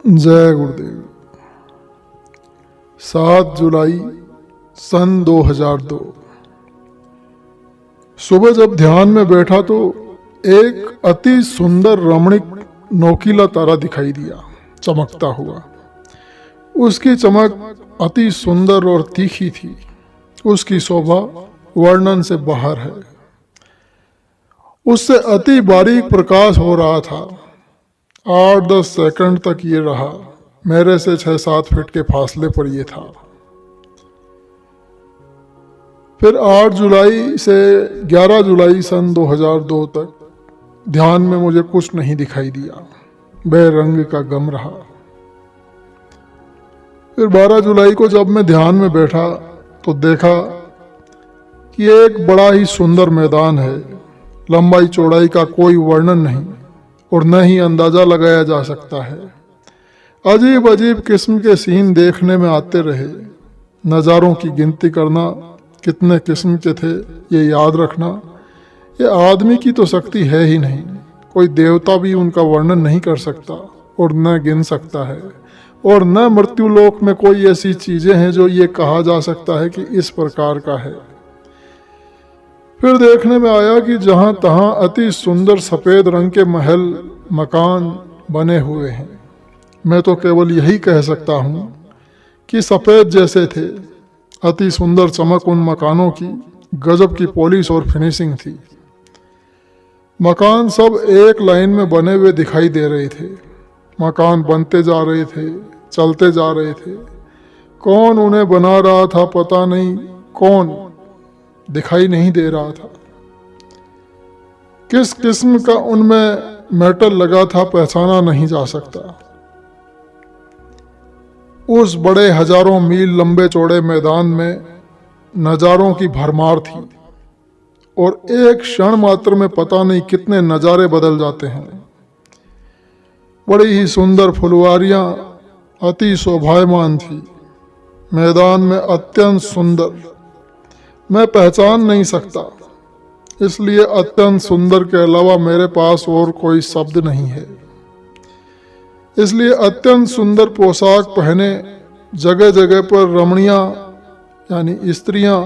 जय गुरुदेव। 7 जुलाई सन 2002। सुबह जब ध्यान में बैठा तो एक अति सुंदर रमणीक नोकीला तारा दिखाई दिया, चमकता हुआ। उसकी चमक अति सुंदर और तीखी थी। उसकी शोभा वर्णन से बाहर है। उससे अति बारीक प्रकाश हो रहा था। 8-10 सेकंड तक ये रहा। मेरे से 6-7 फीट के फासले पर ये था। फिर 8 जुलाई से 11 जुलाई सन 2002 तक ध्यान में मुझे कुछ नहीं दिखाई दिया। बेरंग का गम रहा। फिर 12 जुलाई को जब मैं ध्यान में बैठा तो देखा कि एक बड़ा ही सुंदर मैदान है। लंबाई चौड़ाई का कोई वर्णन नहीं और न ही अंदाजा लगाया जा सकता है। अजीब अजीब किस्म के सीन देखने में आते रहे। नज़ारों की गिनती करना, कितने किस्म के थे ये याद रखना, ये आदमी की तो शक्ति है ही नहीं। कोई देवता भी उनका वर्णन नहीं कर सकता और न गिन सकता है। और न मृत्युलोक में कोई ऐसी चीज़ें हैं जो ये कहा जा सकता है कि इस प्रकार का है। फिर देखने में आया कि जहाँ तहाँ अति सुंदर सफ़ेद रंग के महल मकान बने हुए हैं। मैं तो केवल यही कह सकता हूँ कि सफ़ेद जैसे थे। अति सुंदर चमक उन मकानों की, गजब की पॉलिश और फिनिशिंग थी। मकान सब एक लाइन में बने हुए दिखाई दे रहे थे। मकान बनते जा रहे थे, चलते जा रहे थे। कौन उन्हें बना रहा था पता नहीं, कौन दिखाई नहीं दे रहा था। किस किस्म का उनमें मेटल लगा था पहचाना नहीं जा सकता। उस बड़े हजारों मील लंबे चौड़े मैदान में नज़ारों की भरमार थी और एक क्षण मात्र में पता नहीं कितने नज़ारे बदल जाते हैं। बड़ी ही सुंदर फुलवारियां अति शोभायमान थी। मैदान में अत्यंत सुंदर, मैं पहचान नहीं सकता, इसलिए अत्यंत सुंदर के अलावा मेरे पास और कोई शब्द नहीं है। इसलिए अत्यंत सुंदर पोशाक पहने जगह जगह पर रमणियां यानी स्त्रियां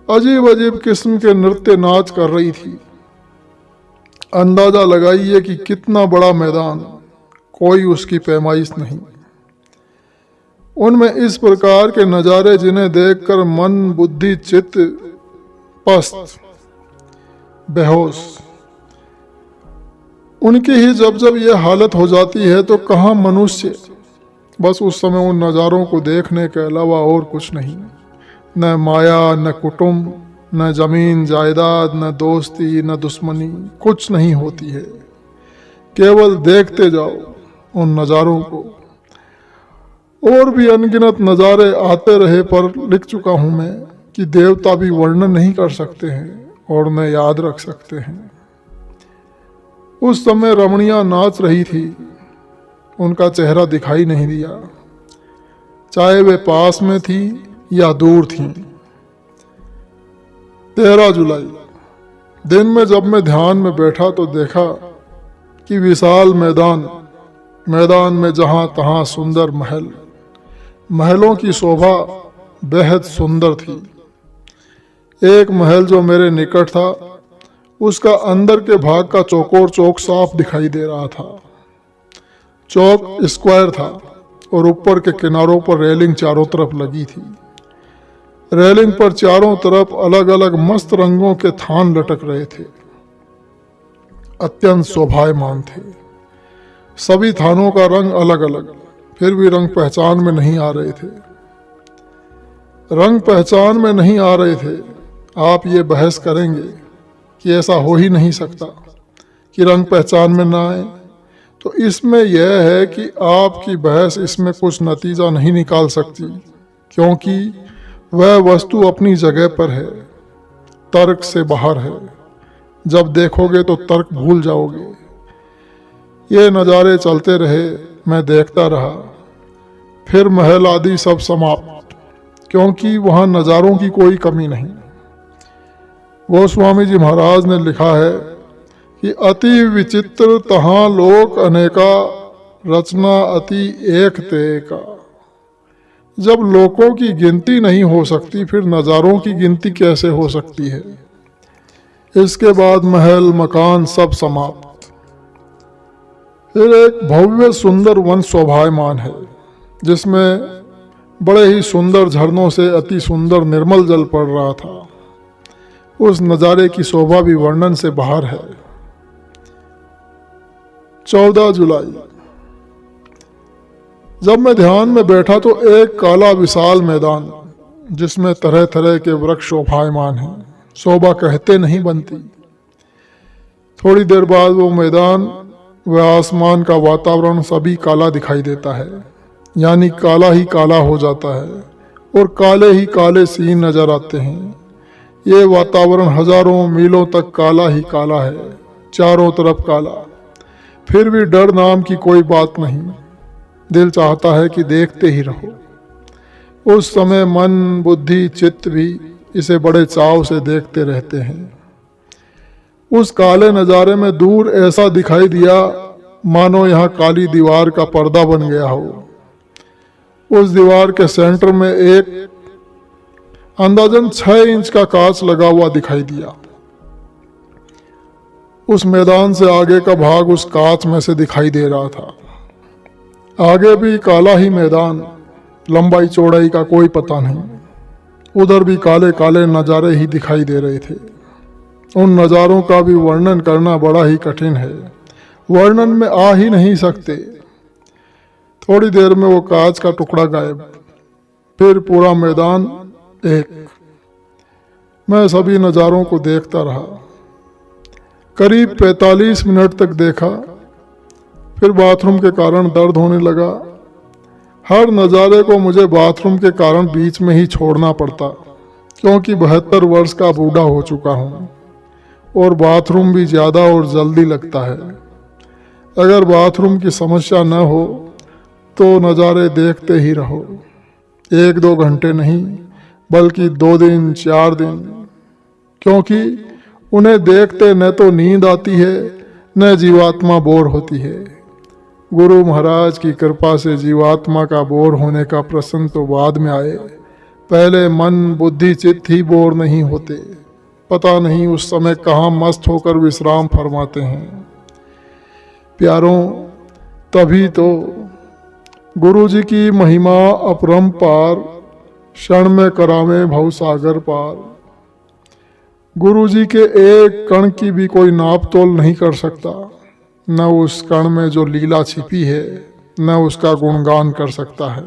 अजीब अजीब किस्म के नृत्य नाच कर रही थी। अंदाजा लगाइए कि कितना बड़ा मैदान, कोई उसकी पैमाइश नहीं। उनमें इस प्रकार के नज़ारे जिन्हें देखकर मन, बुद्धि, चित्त पस्त, बेहोश, उनकी ही जब जब ये हालत हो जाती है तो कहाँ मनुष्य। बस उस समय उन नज़ारों को देखने के अलावा और कुछ नहीं। न माया, न कुटुंब, न जमीन जायदाद, न दोस्ती, न दुश्मनी, कुछ नहीं होती है। केवल देखते जाओ उन नज़ारों को। और भी अनगिनत नज़ारे आते रहे, पर लिख चुका हूँ मैं कि देवता भी वर्णन नहीं कर सकते हैं और न याद रख सकते हैं। उस समय रमणियां नाच रही थी, उनका चेहरा दिखाई नहीं दिया, चाहे वे पास में थी या दूर थीं। 13 जुलाई दिन में जब मैं ध्यान में बैठा तो देखा कि विशाल मैदान में जहाँ तहाँ सुंदर महलों की शोभा बेहद सुंदर थी। एक महल जो मेरे निकट था, उसका अंदर के भाग का चौकोर चौक साफ दिखाई दे रहा था। चौक स्क्वायर था और ऊपर के किनारों पर रेलिंग चारों तरफ लगी थी। रेलिंग पर चारों तरफ अलग अलग मस्त रंगों के थान लटक रहे थे। अत्यंत शोभायमान थे। सभी थानों का रंग अलग अलग, फिर भी रंग पहचान में नहीं आ रहे थे। रंग पहचान में नहीं आ रहे थे। आप ये बहस करेंगे कि ऐसा हो ही नहीं सकता कि रंग पहचान में ना आए। तो इसमें यह है कि आपकी बहस इसमें कुछ नतीजा नहीं निकाल सकती, क्योंकि वह वस्तु अपनी जगह पर है, तर्क से बाहर है। जब देखोगे तो तर्क भूल जाओगे। ये नज़ारे चलते रहे, मैं देखता रहा। फिर महल आदि सब समाप्त, क्योंकि वहाँ नज़ारों की कोई कमी नहीं। गोस्वामी जी महाराज ने लिखा है कि अति विचित्र तहाँ लोक अनेका रचना अति एक ते का। जब लोगों की गिनती नहीं हो सकती, फिर नज़ारों की गिनती कैसे हो सकती है। इसके बाद महल मकान सब समाप्त। फिर एक भव्य सुंदर वन शोभायमान है, जिसमें बड़े ही सुंदर झरनों से अति सुंदर निर्मल जल पड़ रहा था। उस नज़ारे की शोभा भी वर्णन से बाहर है। 14 जुलाई। जब मैं ध्यान में बैठा तो एक काला विशाल मैदान, जिसमें तरह तरह के वृक्ष शोभायमान हैं, शोभा कहते नहीं बनती। थोड़ी देर बाद वो मैदान व आसमान का वातावरण सभी काला दिखाई देता है, यानी काला ही काला हो जाता है और काले ही काले सीन नजर आते हैं। ये वातावरण हजारों मीलों तक काला ही काला है, चारों तरफ काला। फिर भी डर नाम की कोई बात नहीं, दिल चाहता है कि देखते ही रहो। उस समय मन बुद्धि चित्त भी इसे बड़े चाव से देखते रहते हैं। उस काले नज़ारे में दूर ऐसा दिखाई दिया मानो यहाँ काली दीवार का पर्दा बन गया हो। उस दीवार के सेंटर में एक अंदाजन 6 इंच का कांच लगा हुआ दिखाई दिया। उस मैदान से आगे का भाग उस कांच में से दिखाई दे रहा था। आगे भी काला ही मैदान, लंबाई चौड़ाई का कोई पता नहीं। उधर भी काले काले नज़ारे ही दिखाई दे रहे थे। उन नज़ारों का भी वर्णन करना बड़ा ही कठिन है, वर्णन में आ ही नहीं सकते। थोड़ी देर में वो कांच का टुकड़ा गायब, फिर पूरा मैदान एक। मैं सभी नज़ारों को देखता रहा, करीब 45 मिनट तक देखा। फिर बाथरूम के कारण दर्द होने लगा। हर नज़ारे को मुझे बाथरूम के कारण बीच में ही छोड़ना पड़ता, क्योंकि 72 वर्ष का बूढ़ा हो चुका हूँ और बाथरूम भी ज़्यादा और जल्दी लगता है। अगर बाथरूम की समस्या न हो तो नज़ारे देखते ही रहो, 1-2 घंटे नहीं बल्कि 2 दिन 4 दिन, क्योंकि उन्हें देखते न तो नींद आती है न जीवात्मा बोर होती है। गुरु महाराज की कृपा से जीवात्मा का बोर होने का प्रश्न तो बाद में आए, पहले मन बुद्धि चित्त ही बोर नहीं होते। पता नहीं उस समय कहाँ मस्त होकर विश्राम फरमाते हैं। प्यारों, तभी तो गुरु जी की महिमा अपरंपार, क्षण में करावे भवसागर पार। गुरु जी के एक कण की भी कोई नाप तोल नहीं कर सकता। न उस कण में जो लीला छिपी है, न उसका गुणगान कर सकता है।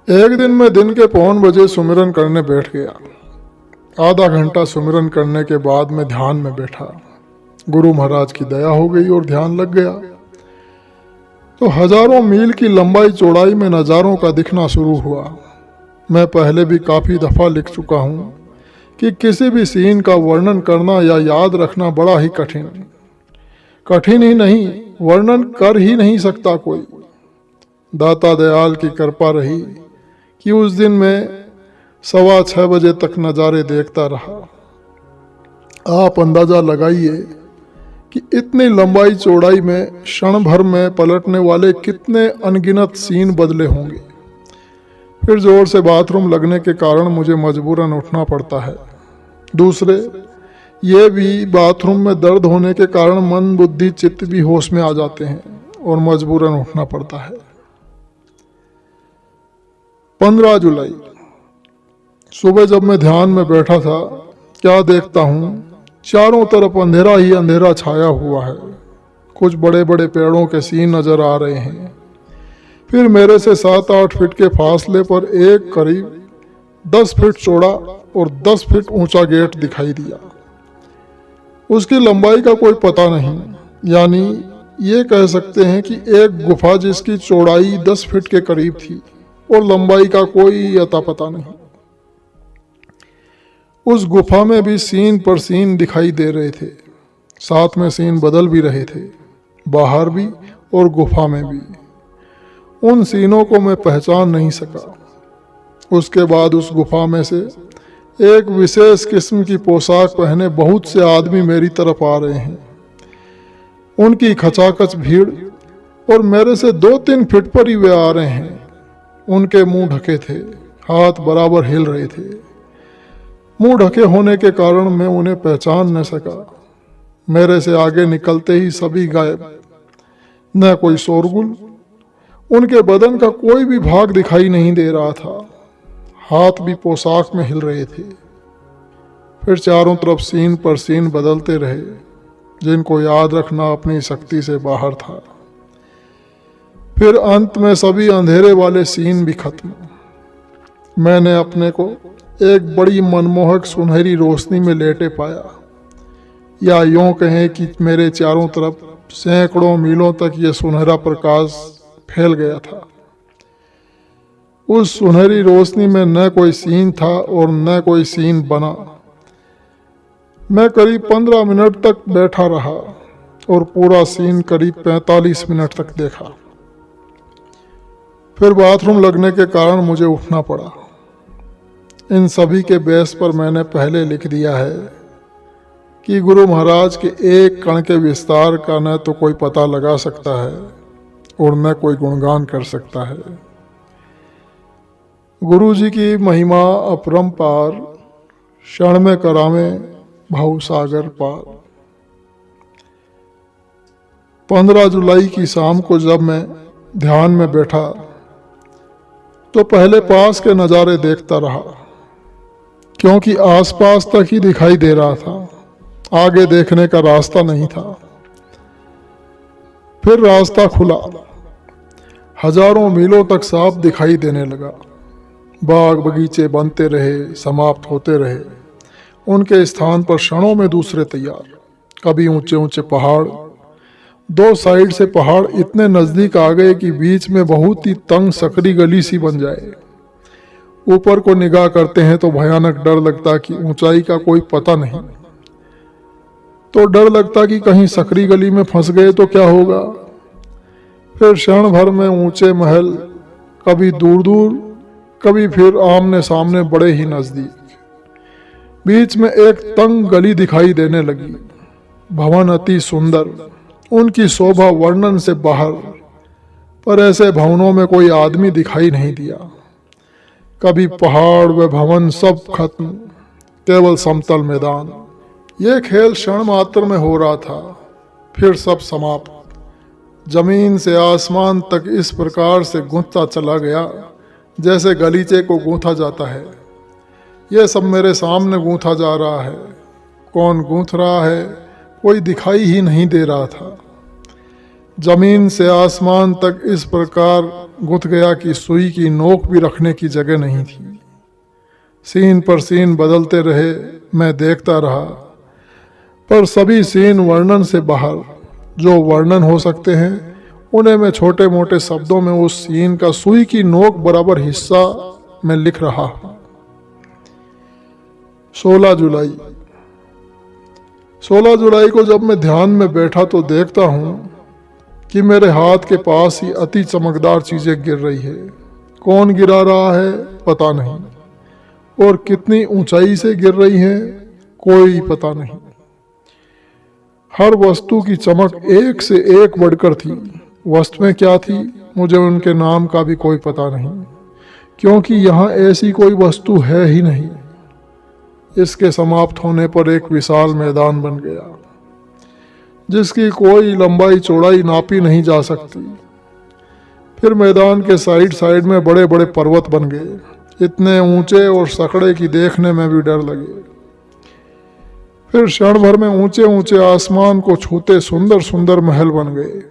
एक दिन मैं दिन के 5 बजे सुमिरन करने बैठ गया। आधा घंटा सुमिरन करने के बाद मैं ध्यान में बैठा। गुरु महाराज की दया हो गई और ध्यान लग गया तो हजारों मील की लंबाई चौड़ाई में नज़ारों का दिखना शुरू हुआ। मैं पहले भी काफ़ी दफ़ा लिख चुका हूँ कि किसी भी सीन का वर्णन करना या याद रखना बड़ा ही कठिन ही नहीं, वर्णन कर ही नहीं सकता कोई। दाता दयाल की कृपा रही कि उस दिन मैं 6:15 बजे तक नज़ारे देखता रहा। आप अंदाज़ा लगाइए कि इतनी लंबाई चौड़ाई में क्षण भर में पलटने वाले कितने अनगिनत सीन बदले होंगे। फिर जोर से बाथरूम लगने के कारण मुझे मजबूरन उठना पड़ता है। दूसरे ये भी बाथरूम में दर्द होने के कारण मन बुद्धि चित्त भी होश में आ जाते हैं और मजबूरन उठना पड़ता है। 15 जुलाई। सुबह जब मैं ध्यान में बैठा था, क्या देखता हूँ, चारों तरफ अंधेरा ही अंधेरा छाया हुआ है। कुछ बड़े बड़े पेड़ों के सीन नजर आ रहे हैं। फिर मेरे से 7-8 फीट के फासले पर एक करीब 10 फीट चौड़ा और 10 फीट ऊंचा गेट दिखाई दिया। उसकी लंबाई का कोई पता नहीं, यानी ये कह सकते हैं कि एक गुफा जिसकी चौड़ाई 10 फीट के करीब थी और लंबाई का कोई अता पता नहीं। उस गुफा में भी सीन पर सीन दिखाई दे रहे थे, साथ में सीन बदल भी रहे थे, बाहर भी और गुफा में भी। उन सीनों को मैं पहचान नहीं सका। उसके बाद उस गुफा में से एक विशेष किस्म की पोशाक पहने बहुत से आदमी मेरी तरफ आ रहे हैं। उनकी खचाखच भीड़ और मेरे से 2-3 फीट पर ही वे आ रहे हैं। उनके मुंह ढके थे, हाथ बराबर हिल रहे थे। मुंह ढके होने के कारण मैं उन्हें पहचान न सका। मेरे से आगे निकलते ही सभी गायब। न कोई शोरगुल, उनके बदन का कोई भी भाग दिखाई नहीं दे रहा था। हाथ भी पोशाक में हिल रहे थे। फिर चारों तरफ सीन पर सीन बदलते रहे, जिनको याद रखना अपनी शक्ति से बाहर था। फिर अंत में सभी अंधेरे वाले सीन भी खत्म। मैंने अपने को एक बड़ी मनमोहक सुनहरी रोशनी में लेटे पाया, या यूं कहें कि मेरे चारों तरफ सैकड़ों मीलों तक यह सुनहरा प्रकाश फैल गया था। उस सुनहरी रोशनी में न कोई सीन था और न कोई सीन बना। मैं करीब 15 मिनट तक बैठा रहा और पूरा सीन करीब 45 मिनट तक देखा। फिर बाथरूम लगने के कारण मुझे उठना पड़ा। इन सभी के बेस पर मैंने पहले लिख दिया है कि गुरु महाराज के एक कण के विस्तार का न तो कोई पता लगा सकता है और न कोई गुणगान कर सकता है। गुरु जी की महिमा अपरंपार, क्षण में करावे भव सागर पार। 15 जुलाई की शाम को जब मैं ध्यान में बैठा तो पहले पास के नज़ारे देखता रहा, क्योंकि आसपास तक ही दिखाई दे रहा था, आगे देखने का रास्ता नहीं था। फिर रास्ता खुला, हजारों मीलों तक साफ दिखाई देने लगा। बाग बगीचे बनते रहे, समाप्त होते रहे, उनके स्थान पर क्षणों में दूसरे तैयार। कभी ऊंचे ऊंचे पहाड़, 2 साइड से पहाड़ इतने नजदीक आ गए कि बीच में बहुत ही तंग सकरी गली सी बन जाए। ऊपर को निगाह करते हैं तो भयानक डर लगता कि ऊंचाई का कोई पता नहीं, तो डर लगता कि कहीं सकरी गली में फंस गए तो क्या होगा। फिर क्षण भर में ऊंचे महल, कभी दूर दूर, कभी फिर आमने सामने बड़े ही नजदीक। बीच में एक तंग गली दिखाई देने लगी। भवन अति सुंदर, उनकी शोभा वर्णन से बाहर, पर ऐसे भवनों में कोई आदमी दिखाई नहीं दिया। कभी पहाड़ व भवन सब खत्म, केवल समतल मैदान। ये खेल क्षण मात्र में हो रहा था, फिर सब समाप्त। जमीन से आसमान तक इस प्रकार से गूंथता चला गया जैसे गलीचे को गूंथा जाता है। यह सब मेरे सामने गूंथा जा रहा है। कौन गूंथ रहा है कोई दिखाई ही नहीं दे रहा था। जमीन से आसमान तक इस प्रकार गुथ गया कि सुई की नोक भी रखने की जगह नहीं थी। सीन पर सीन बदलते रहे, मैं देखता रहा, पर सभी सीन वर्णन से बाहर। जो वर्णन हो सकते हैं उन्हें मैं छोटे मोटे शब्दों में उस सीन का सुई की नोक बराबर हिस्सा मैं लिख रहा हूं। 16 जुलाई 16 जुलाई को जब मैं ध्यान में बैठा तो देखता हूं कि मेरे हाथ के पास ही अति चमकदार चीजें गिर रही है। कौन गिरा रहा है पता नहीं, और कितनी ऊंचाई से गिर रही है कोई पता नहीं। हर वस्तु की चमक एक से एक बढ़कर थी। वस्तुएं क्या थी मुझे उनके नाम का भी कोई पता नहीं, क्योंकि यहाँ ऐसी कोई वस्तु है ही नहीं। इसके समाप्त होने पर एक विशाल मैदान बन गया, जिसकी कोई लंबाई चौड़ाई नापी नहीं जा सकती। फिर मैदान के साइड साइड में बड़े बड़े पर्वत बन गए, इतने ऊंचे और सकड़े की देखने में भी डर लगे। फिर क्षण भर में ऊंचे ऊंचे आसमान को छूते सुंदर सुंदर महल बन गए।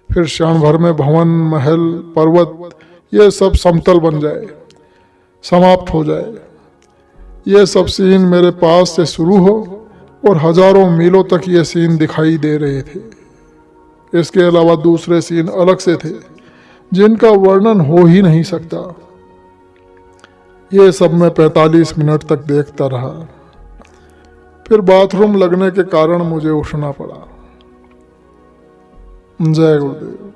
फिर क्षण भर में भवन, महल, पर्वत ये सब समतल बन जाए, समाप्त हो जाए। ये सब सीन मेरे पास से शुरू हो और हजारों मीलों तक ये सीन दिखाई दे रहे थे। इसके अलावा दूसरे सीन अलग से थे जिनका वर्णन हो ही नहीं सकता। ये सब मैं 45 मिनट तक देखता रहा। फिर बाथरूम लगने के कारण मुझे उठना पड़ा। जय गुरुदेव।